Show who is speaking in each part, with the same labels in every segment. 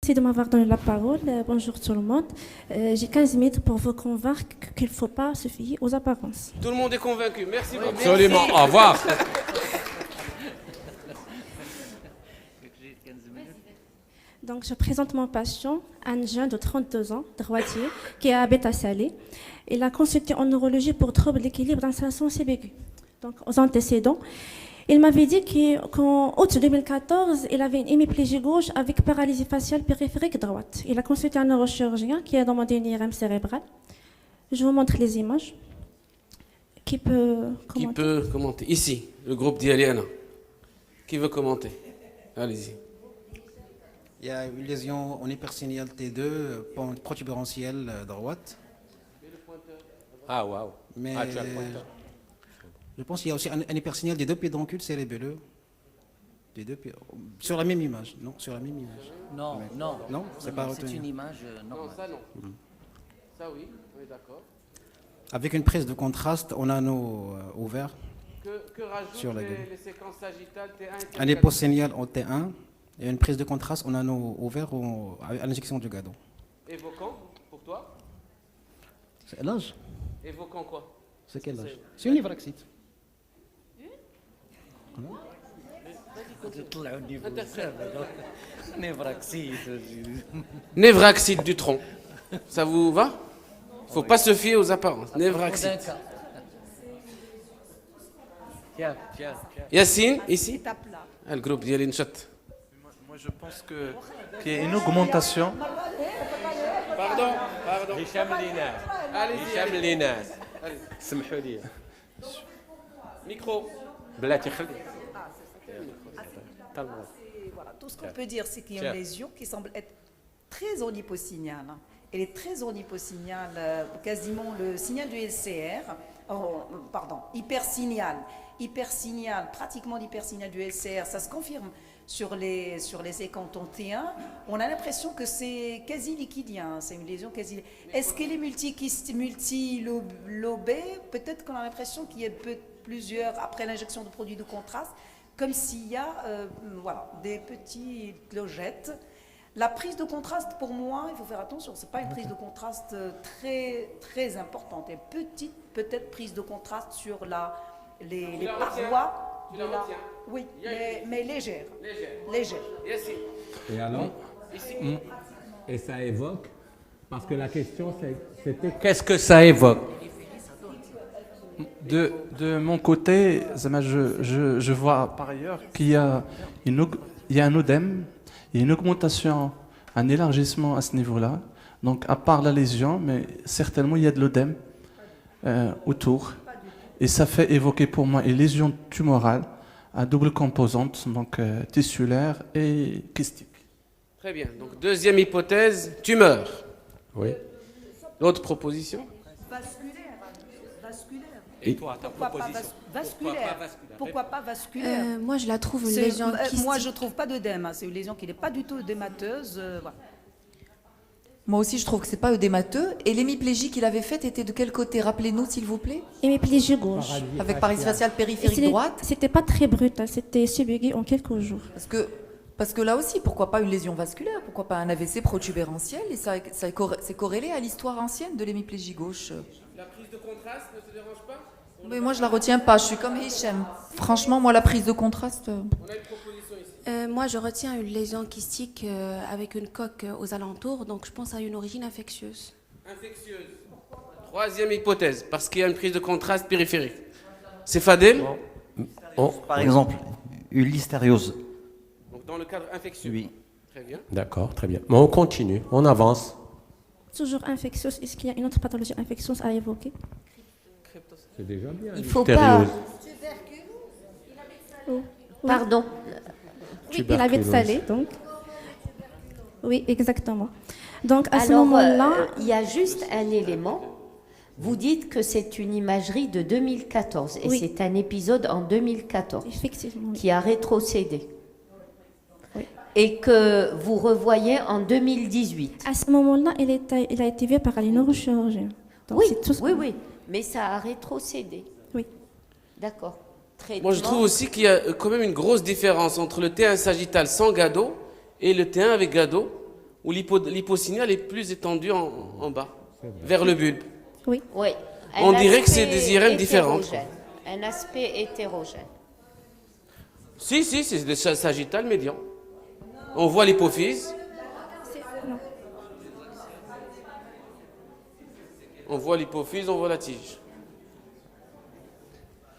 Speaker 1: Merci de m'avoir donné la parole. Bonjour tout le monde. J'ai 15 minutes pour vous convaincre qu'il ne faut pas se fier aux apparences.
Speaker 2: Tout le monde est convaincu. Merci beaucoup.
Speaker 3: Absolument. Au revoir.
Speaker 1: Donc, je présente mon patient, un jeune de 32 ans, droitier, qui habite à Salé. Il a consulté en neurologie pour trouble d'équilibre dans sa sensibilité aiguë. Donc, aux antécédents, il m'avait dit qu'en août 2014, il avait une hémiplégie gauche avec paralysie faciale périphérique droite. Il a consulté un neurochirurgien qui a demandé une IRM cérébrale. Je vous montre les images. Qui peut
Speaker 2: commenter? Ici, le groupe d'Yaliana. Qui veut commenter? Allez-y.
Speaker 4: Il y a une lésion en hypersignal T2, protubérantielle droite.
Speaker 3: Ah, waouh.
Speaker 4: Mais
Speaker 3: tu as le pointeur.
Speaker 4: je pense qu'il y a aussi un hypersignal des deux pédoncules cérébelleux. Des deux sur la même image. Non, sur la même image.
Speaker 5: Non,
Speaker 4: Mais-
Speaker 5: non.
Speaker 4: Non, c'est pas retenu.
Speaker 5: C'est une image
Speaker 2: Non,
Speaker 5: normale.
Speaker 2: ça non. Ça oui, on est d'accord.
Speaker 4: Avec une prise de contraste, on a nos ouverts.
Speaker 2: Que rajoutent
Speaker 4: Sur la gueule.
Speaker 2: les séquences sagittales T1 et T4?
Speaker 4: Un hyposignal en T1 et une prise de contraste, on a nos ouverts à l'injection du gadon.
Speaker 2: Évoquant, pour toi?
Speaker 4: C'est l'âge.
Speaker 2: Évoquant quoi?
Speaker 4: C'est quel âge? C'est une névraxite.
Speaker 2: Névraxite du tronc. Ça vous va? Faut pas se fier aux apparences. Névraxite.
Speaker 5: Tiens.
Speaker 2: Yacine, ici? Ah, le groupe d'Yaline Chat.
Speaker 6: Moi, je pense qu'il y a une augmentation.
Speaker 2: Pardon.
Speaker 3: هشام ليناس
Speaker 2: Allez-y.
Speaker 3: هشام ليناس سمحوا لي
Speaker 2: Micro.
Speaker 3: بلاتي خلي
Speaker 7: Voilà, tout ce qu'on peut dire, c'est qu'il y a
Speaker 3: Tiens.
Speaker 7: une lésion qui semble être très oniposignale. Elle est très oniposignale, quasiment le signal du LCR, hypersignal, pratiquement l'hypersignal du LCR, ça se confirme sur les écrans T1. On a l'impression que c'est quasi liquidien, c'est une lésion quasi. Est-ce qu'elle est multilobée? Peut-être qu'on a l'impression qu'il y a plusieurs, après l'injection de produits de contraste, comme s'il y a des petites logettes. La prise de contraste, pour moi, il faut faire attention, ce n'est pas une prise de contraste très, très importante. Une petite, peut-être, prise de contraste sur les parois.
Speaker 2: Tu la retiens?
Speaker 7: Oui, mais légère.
Speaker 2: Légère. Yacine.
Speaker 8: Et alors
Speaker 2: Ici.
Speaker 8: Et ça évoque parce que la question c'était
Speaker 3: Qu'est-ce que ça évoque?
Speaker 6: De mon côté, Zama, je vois par ailleurs qu'il y a un œdème, il y a une augmentation, un élargissement à ce niveau-là. Donc, à part la lésion, mais certainement il y a de l'œdème autour. Et ça fait évoquer pour moi une lésion tumorale à double composante, donc tissulaire et kystique.
Speaker 2: Très bien. Donc, deuxième hypothèse, tumeur.
Speaker 3: Oui.
Speaker 2: L'autre proposition?
Speaker 7: Vasculaire.
Speaker 3: Et toi, ta
Speaker 7: Pourquoi pas
Speaker 3: proposition?
Speaker 7: vasculaire? Pourquoi pas vasculaire?
Speaker 1: Moi, je la trouve une lésion kystique.
Speaker 7: Moi, je ne trouve pas d'œdème. Hein. C'est une lésion qui n'est pas du tout œdémateuse. Voilà.
Speaker 9: Moi aussi, je trouve que c'est pas œdémateux. Et l'hémiplégie qu'il avait faite était de quel côté? Rappelez-nous, s'il vous plaît.
Speaker 1: Hémiplégie gauche.
Speaker 9: Avec paralysie faciale périphérique droite.
Speaker 1: C'était pas très brutal, c'était subiagué en quelques jours.
Speaker 9: Parce que là aussi, pourquoi pas une lésion vasculaire? Pourquoi pas un AVC protubérantiel? Et c'est corrélé à l'histoire ancienne de l'hémiplégie gauche.
Speaker 2: La prise de contraste ne te dérange pas?
Speaker 9: Mais moi, je la retiens pas. Je suis comme Hichem. Franchement, moi, la prise de contraste.
Speaker 2: On a une proposition ici.
Speaker 10: Moi, je retiens une lésion kystique avec une coque aux alentours, donc je pense à une origine infectieuse.
Speaker 2: Infectieuse. Troisième hypothèse, parce qu'il y a une prise de contraste périphérique. C'est Fadel?
Speaker 11: Par exemple, une listériose.
Speaker 2: Donc dans le cadre infectieux.
Speaker 11: Oui.
Speaker 2: Très bien.
Speaker 3: D'accord, très bien. Mais on continue, on avance.
Speaker 1: Toujours infectieuse, est-ce qu'il y a une autre pathologie infectieuse à évoquer?
Speaker 8: c'est déjà bien.
Speaker 10: Il faut pas.
Speaker 1: Oh.
Speaker 10: Pardon.
Speaker 1: Oui, il habite Salé, donc. Oui, exactement. Donc à ce
Speaker 12: Alors,
Speaker 1: moment-là,
Speaker 12: il y a juste un élément. Vous dites que c'est une imagerie de 2014 et
Speaker 1: Oui.
Speaker 12: c'est un épisode en 2014
Speaker 1: effectivement, oui.
Speaker 12: qui a rétrocédé
Speaker 1: Oui.
Speaker 12: et que vous revoyez en 2018.
Speaker 1: À ce moment-là, il a été vu par les neurochirurgiens. Donc,
Speaker 12: Oui,
Speaker 1: c'est tout ce
Speaker 12: oui,
Speaker 1: qu'on-
Speaker 12: oui, mais ça a rétrocédé.
Speaker 1: Oui.
Speaker 12: D'accord.
Speaker 2: Moi, je trouve aussi qu'il y a quand même une grosse différence entre le T1 sagittal sans gado et le T1 avec gado. où l'hyposignal est plus étendu en bas, vers le bulbe.
Speaker 1: Oui.
Speaker 12: Oui.
Speaker 2: On dirait que c'est des IRM différentes.
Speaker 12: Un aspect hétérogène.
Speaker 2: Si, c'est le sagittal médian. On voit l'hypophyse. On voit l'hypophyse, on voit la tige.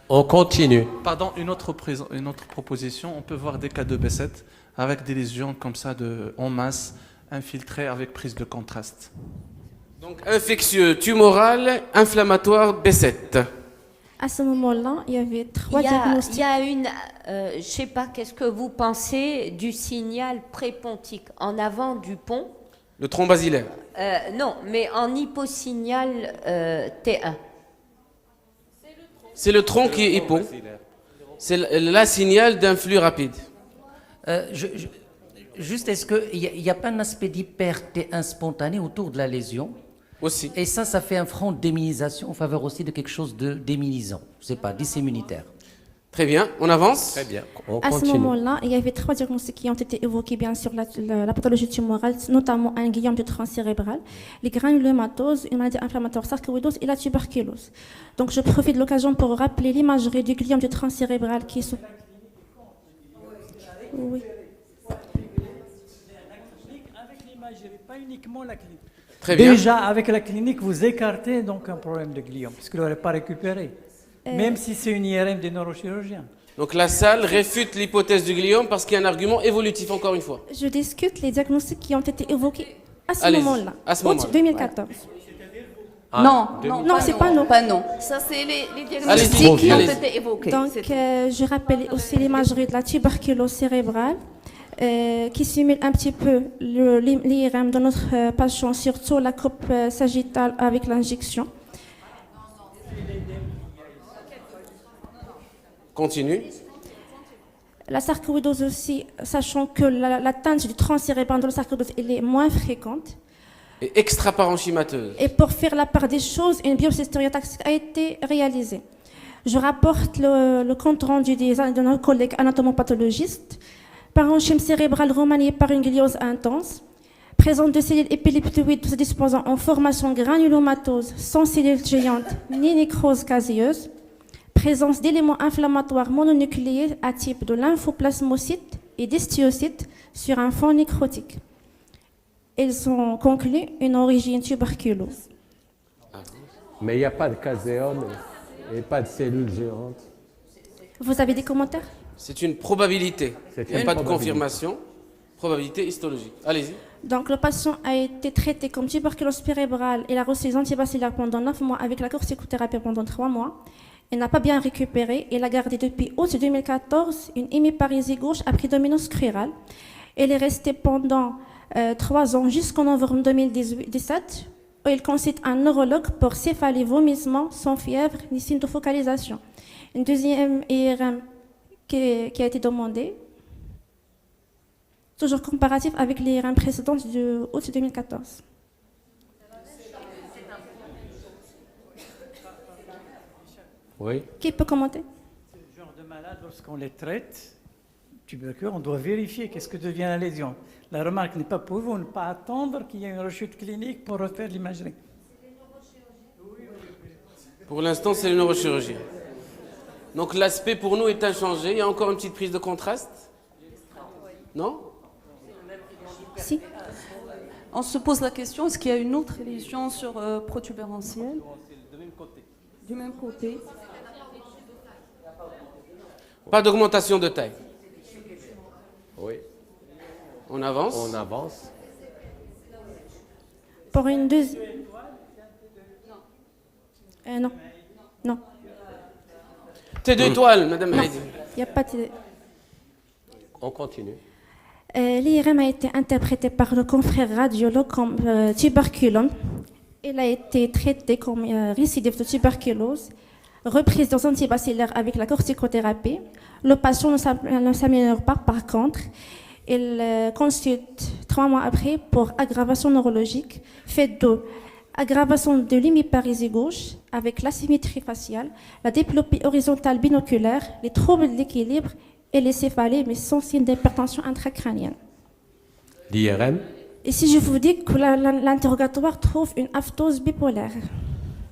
Speaker 3: On continue.
Speaker 6: Pardon, une autre proposition, on peut voir des cas de B7 avec des lésions comme ça en masse, infiltrées avec prise de contraste.
Speaker 2: Donc infectieux, tumoral, inflammatoire, B7.
Speaker 1: À ce moment-là, il y avait trois
Speaker 12: Il
Speaker 1: diagnostics.
Speaker 12: y a une, je ne sais pas, qu'est-ce que vous pensez du signal prépontique en avant du pont?
Speaker 2: Le tronc basilaire.
Speaker 12: Non, mais en hyposignal T1.
Speaker 2: C'est le tronc qui est hypo. C'est la signal d'un flux rapide.
Speaker 5: Juste, est-ce qu'il n'y a pas un aspect d'hyper T1 spontané autour de la lésion?
Speaker 2: Aussi.
Speaker 5: Et ça fait un front d'éminisation en faveur aussi de quelque chose de déminisant. Je ne sais pas, dissémunitaire.
Speaker 2: Très bien, on avance.
Speaker 3: Très bien, on
Speaker 1: À ce
Speaker 3: continue.
Speaker 1: moment-là, il y avait trois diagnostics qui ont été évoqués, bien sûr, la pathologie tumorale, notamment un gliome du tronc cérébral, les granulomatoses, une maladie inflammatoire sarcoïdose et la tuberculose. Donc, je profite de l'occasion pour rappeler l'imagerie du gliome du tronc cérébral qui est sous... Oui.
Speaker 13: Avec l'imagerie, pas uniquement la clinique.
Speaker 2: Très bien.
Speaker 13: Déjà, avec la clinique, vous écartez donc un problème de gliome, parce que vous n'aurez pas récupéré. Même si c'est une IRM des neurochirurgiens.
Speaker 2: Donc la salle réfute l'hypothèse du gliome parce qu'il y a un argument évolutif, encore une fois.
Speaker 1: Je discute les diagnostics qui ont été évoqués à ce
Speaker 2: Allez-y,
Speaker 1: moment-là,
Speaker 2: à ce
Speaker 1: août
Speaker 2: moment-là.
Speaker 1: 2014.
Speaker 10: Non,
Speaker 1: c'est pas non.
Speaker 10: Pas non. Ça, c'est les
Speaker 2: Allez-y,
Speaker 10: diagnostics qui ont
Speaker 2: allez-y.
Speaker 10: été évoqués.
Speaker 1: Donc, je rappelle aussi l'imagerie de la tuberculose cérébrale qui simule un petit peu l'IRM de notre patient, surtout la coupe sagittale avec l'injection.
Speaker 2: Continue.
Speaker 1: La sarcoïdose aussi, sachant que l'atteinte du tronc cérébral de la sarcoïdose elle est moins fréquente.
Speaker 2: Et extraparenchymateuse.
Speaker 1: Et pour faire la part des choses, une biopsie stéréotaxique a été réalisée. Je rapporte le compte rendu de nos collègues anatomopathologistes. Parenchyme cérébral remanié par une gliose intense. Présence de cellules épileptoïdes se disposant en formation granulomatose sans cellules géantes ni nécrose caseuse. Présence d'éléments inflammatoires mononucléés à type de lymphoplasmocytes et d'histiocytes sur un fond nécrotique. Ils ont conclu une origine tuberculose.
Speaker 8: Mais il n'y a pas de caséum et pas de cellules géantes.
Speaker 1: Vous avez des commentaires?
Speaker 2: C'est une probabilité.
Speaker 8: C'est
Speaker 2: Il n'y a
Speaker 8: une
Speaker 2: pas de
Speaker 8: probabilité.
Speaker 2: confirmation. Probabilité histologique. Allez-y.
Speaker 1: Donc, le patient a été traité comme tuberculose cérébrale. Il a reçu les antibacéliaires pendant 9 mois avec la corticothérapie pendant 3 mois. Il n'a pas bien récupéré. Il a gardé depuis août 2014 une hémiparésie gauche à prédominance crurale. Il est resté pendant 3 ans jusqu'en novembre 2017 où il consulte un neurologue pour céphalie, vomissement, sans fièvre ni signe de focalisation. Une deuxième IRM qui a été demandée, toujours comparatif avec l'IRM précédente de août 2014.
Speaker 3: Oui.
Speaker 1: Qui peut commenter?
Speaker 13: Ce genre de malade, lorsqu'on les traite, tuberculeux, on doit vérifier qu'est-ce que devient la lésion. La remarque n'est pas pour vous, ne pas attendre qu'il y ait une rechute clinique pour refaire l'imagerie.
Speaker 2: Pour l'instant, c'est le neurochirurgien. Donc l'aspect pour nous est inchangé. Il y a encore une petite prise de contraste? Non?
Speaker 1: Si.
Speaker 10: On se pose la question, est-ce qu'il y a une autre lésion sur protubérantielle? Du même côté.
Speaker 2: Pas d'augmentation de taille.
Speaker 3: Oui.
Speaker 2: On avance.
Speaker 3: On avance.
Speaker 1: Pour une deuxième... non. Non.
Speaker 2: T2 étoiles, Madame
Speaker 1: Non.
Speaker 2: Heidi.
Speaker 1: Il n'y a pas de...
Speaker 3: On continue.
Speaker 1: L'IRM a été interprété par le confrère radiologue comme tuberculome. Il a été traité comme récidive de tuberculose, reprise des antibacéliaires avec la corticothérapie. Le patient ne s'améliore pas, par contre. Il consulte 3 mois après pour aggravation neurologique, faite de aggravation de l'hémiparésie gauche avec l'asymétrie faciale, la diplopie horizontale binoculaire, les troubles de l'équilibre et les céphalées, mais sans signe d'hypertension intracrânienne.
Speaker 3: L'IRM?
Speaker 1: Et si je vous dis que l'interrogatoire trouve une aphthose bipolaire.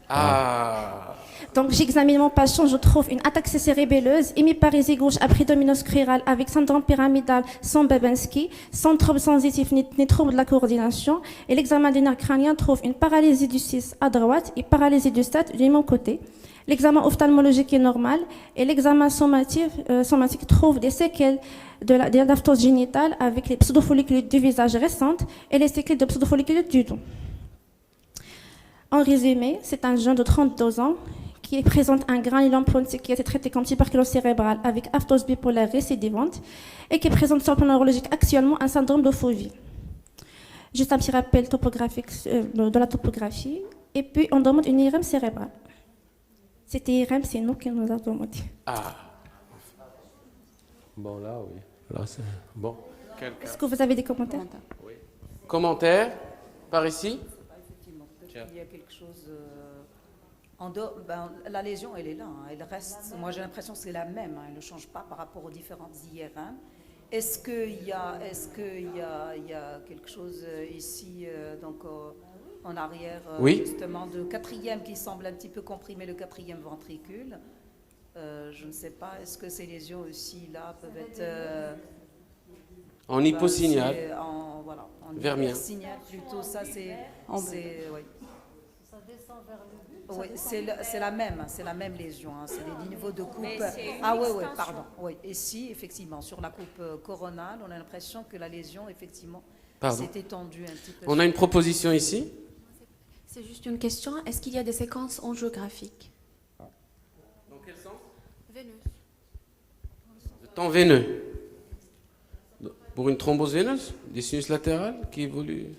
Speaker 2: Ah.
Speaker 1: Donc j'examine mon patient, je trouve une ataxie cérébelleuse, hémiparésie gauche abdominus crurale avec syndrome pyramidal sans Babinski, sans trouble sensitif ni trouble de la coordination. Et l'examen du nerf crânien trouve une paralysie du 6 à droite et paralysie du 7 du même côté. L'examen ophtalmologique est normal et l'examen somatique trouve des séquelles de l'aphthose génitale avec les pseudofolliculites du visage récentes et les séquelles de pseudofolliculites du dos. En résumé, c'est un jeune de 32 ans qui présente un granulome pontique qui a été traité comme tuberculose cérébrale avec aphthose bipolaire récidivante et qui présente sur le plan neurologique actuellement un syndrome de phobie. Juste un petit rappel topographique de la topographie. Et puis, on demande une IRM cérébrale. Cette IRM, c'est nous qui nous avons demandé.
Speaker 2: Ah.
Speaker 3: Bon, là, oui. Là, c'est bon.
Speaker 1: Est-ce que vous avez des commentaires?
Speaker 2: Oui. Commentaires par ici?
Speaker 7: Effectivement, peut-être qu'il y a quelque chose en dehors. La lésion, elle est là, hein, elle reste. Moi, j'ai l'impression que c'est la même, hein, elle ne change pas par rapport aux différentes IRM. Est-ce qu'il y a quelque chose ici, en arrière,
Speaker 2: oui.
Speaker 7: justement, de quatrième qui semble un petit peu comprimer le quatrième ventricule? Je ne sais pas, est-ce que ces lésions aussi, là, peuvent être...
Speaker 2: en hyposignal.
Speaker 7: En
Speaker 2: Vermien.
Speaker 7: Hyposignal, plutôt, ça, oui.
Speaker 12: Ça descend vers le but.
Speaker 7: Oui, c'est la même lésion, hein, c'est des niveaux de coupe.
Speaker 12: Mais c'est une
Speaker 7: Oui,
Speaker 12: extension.
Speaker 7: pardon. Oui. Et si, effectivement, sur la coupe coronale, on a l'impression que la lésion, effectivement, s'est étendue un petit peu.
Speaker 2: On a une proposition ici.
Speaker 14: C'est juste une question. Est-ce qu'il y a des séquences angiographiques?
Speaker 2: Dans quel sens?
Speaker 14: Veineuse.
Speaker 2: Le temps veineux. Pour une thrombose veineuse? Des sinus latérales qui évoluent?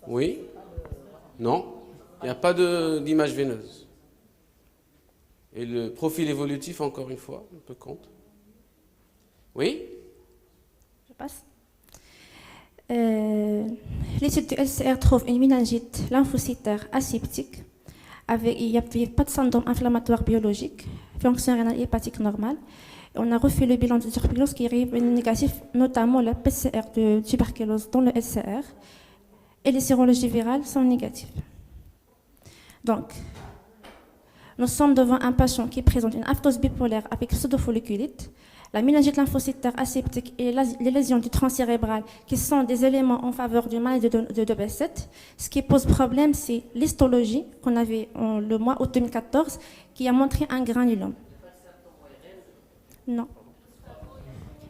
Speaker 2: Oui? Non? Il n'y a pas d'image veineuse. Et le profil évolutif, encore une fois, un peu compte. Oui?
Speaker 1: Je passe. L'étude du LCR trouve une méningite lymphocytaire aseptique. Il n'y a pas de syndrome inflammatoire biologique, fonction rénale hépatique normale. On a refait le bilan de tuberculose qui est négatif, notamment la PCR de tuberculose dans le LCR. Et les sérologies virales sont négatives. Donc, nous sommes devant un patient qui présente une aphthose bipolaire avec pseudofolliculite, la méningite lymphocytaire aseptique et les lésions du tronc cérébral qui sont des éléments en faveur d'une maladie de Behçet. Ce qui pose problème, c'est l'histologie qu'on avait le mois août 2014 qui a montré un granulome. Non.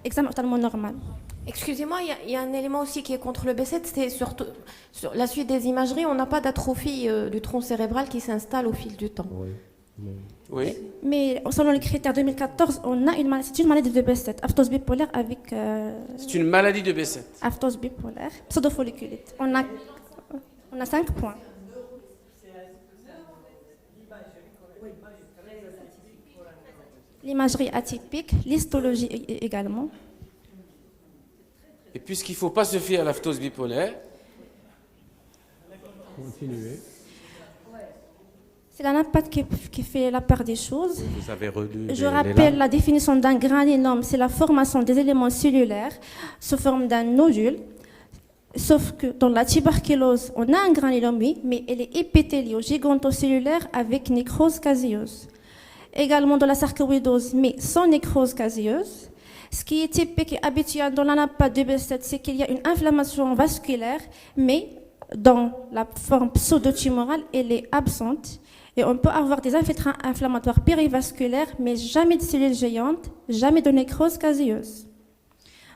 Speaker 1: Examen totalement normal.
Speaker 14: Excusez-moi, il y a un élément aussi qui est contre le Behçet, c'est surtout sur la suite des imageries, on n'a pas d'atrophie du tronc cérébral qui s'installe au fil du temps.
Speaker 2: Oui.
Speaker 1: Mais selon les critères 2014, c'est une maladie de Behçet, aphthose bipolaire avec...
Speaker 2: C'est une maladie de Behçet.
Speaker 1: Aphthose bipolaire, pseudofolliculite. On a 5 points. L'imagerie atypique, l'histologie également.
Speaker 2: Et puisqu'il ne faut pas se fier à l'aphthose bipolaire...
Speaker 8: Continuez.
Speaker 1: C'est la NAPAT qui fait la part des choses.
Speaker 3: Vous avez relu
Speaker 1: Je rappelle la définition d'un granulome, c'est la formation des éléments cellulaires sous forme d'un nodule. Sauf que dans la tuberculose, on a un granulome, oui, mais elle est épithélio-gigantocellulaire avec nécrose caseuse. Également dans la sarcoïdose, mais sans nécrose caseuse. Ce qui est typique et habituel dans la NAPAT de Behçet, c'est qu'il y a une inflammation vasculaire, mais dans la forme pseudo-tumorale, elle est absente. Et on peut avoir des infiltrats inflammatoires périvasculaires, mais jamais de cellules géantes, jamais de nécrose caseuse.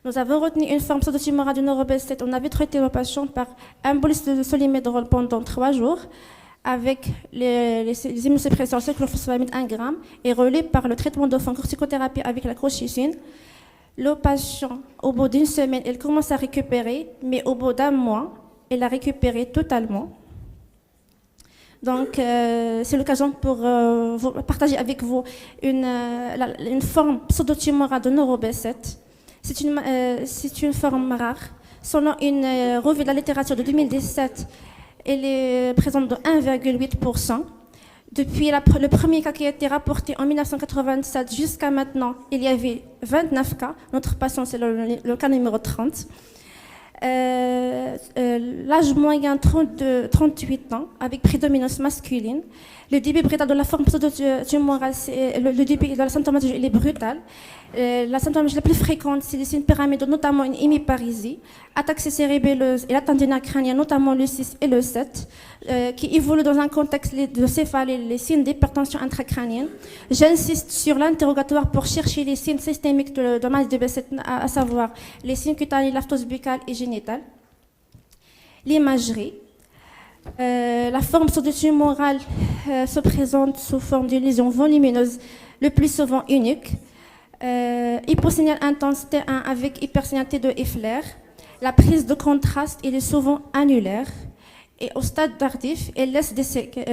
Speaker 1: Nous avons retenu une forme pseudo-tumorale du neuro-Behçet. On avait traité le patient par embolie de solimédrol pendant 3 jours, avec les immunosuppresseurs cyclophosphamide 1 g et relais par le traitement de fond corticothérapie avec la colchicine. Le patient, au bout d'une semaine, il commence à récupérer, mais au bout d'1 mois, il a récupéré totalement. Donc, c'est l'occasion pour partager avec vous une forme pseudo-tumorale de neuro-Behçet. C'est une forme rare. Selon une revue de la littérature de 2017, elle est présente de 1,8%. Depuis le premier cas qui a été rapporté en 1987 jusqu'à maintenant, il y avait 29 cas. Notre patient, c'est le cas numéro 30. L'âge moyen 38 ans, avec prédominance masculine. Le début brutal de la forme pseudo-tumorale, le début de la symptomatologie il est brutal. La symptomatologie la plus fréquente, c'est les signes pyramidaux, notamment une hémiparésie, ataxie cérébelleuse et la tendinite crânienne, notamment le 6 et le 7, qui évoluent dans un contexte de céphalie, les signes d'hypertension intracrânienne. J'insiste sur l'interrogatoire pour chercher les signes systémiques de maladie de Behçet, à savoir les signes cutanés, l'aphthose buccale et génitale. L'imagerie. La forme pseudo-tumorale se présente sous forme d'une lésion volumineuse, le plus souvent unique. Hyposignal intensité 1 avec hypersignalité de Effler. La prise de contraste elle est souvent annulaire. Et au stade tardif, elle laisse des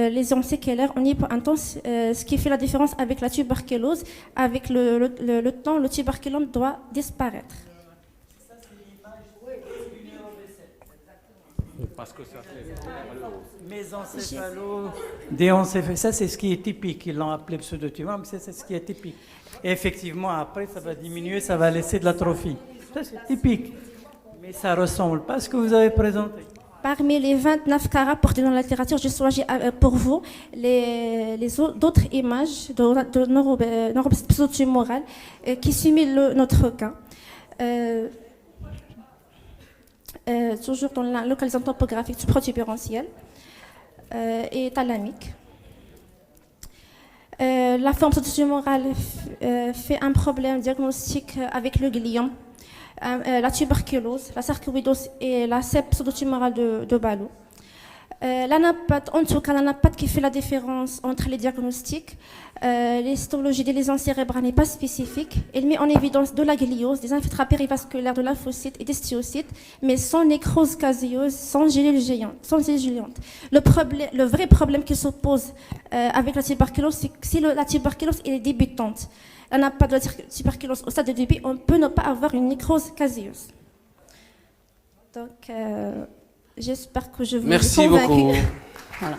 Speaker 1: lésions séquelaires en hypointense, ce qui fait la différence avec la tuberculose. Avec le temps, le tuberculome doit disparaître.
Speaker 8: Parce que ça fait
Speaker 13: Mésencéphalo, déencéphalo, ça c'est ce qui est typique. Ils l'ont appelé pseudotumeur, mais c'est ce qui est typique. Et effectivement, après, ça va diminuer, ça va laisser de l'atrophie. Ça c'est typique. Mais ça ne ressemble pas à ce que vous avez présenté.
Speaker 1: Parmi les 29 cas rapportés dans la littérature, j'ai choisi pour vous d'autres images de neuroblastose pseudotumorale qui simulent notre cas. Toujours dans la localisation topographique du protubérantiel et thalamique. La forme pseudotumorale fait un problème diagnostique avec le gliome, la tuberculose, la sarcoïdose et la cèpe pseudotumorale de Ballot. L'anapathe, en tout cas l'anapathe qui fait la différence entre les diagnostics, l'histologie des lésions cérébrales n'est pas spécifique. Elle met en évidence de la gliose, des infiltrats périvasculaires, de lymphocytes et des stéocytes, mais sans nécrose caseuse, sans gélules géantes. Le vrai problème qui s'oppose avec la tuberculose, c'est que si la tuberculose est débutante, l'anapathe de la tuberculose au stade de début, on peut ne pas avoir une nécrose caseuse. Donc, j'espère que je vous ai convaincu.
Speaker 2: Merci beaucoup.
Speaker 1: Voilà.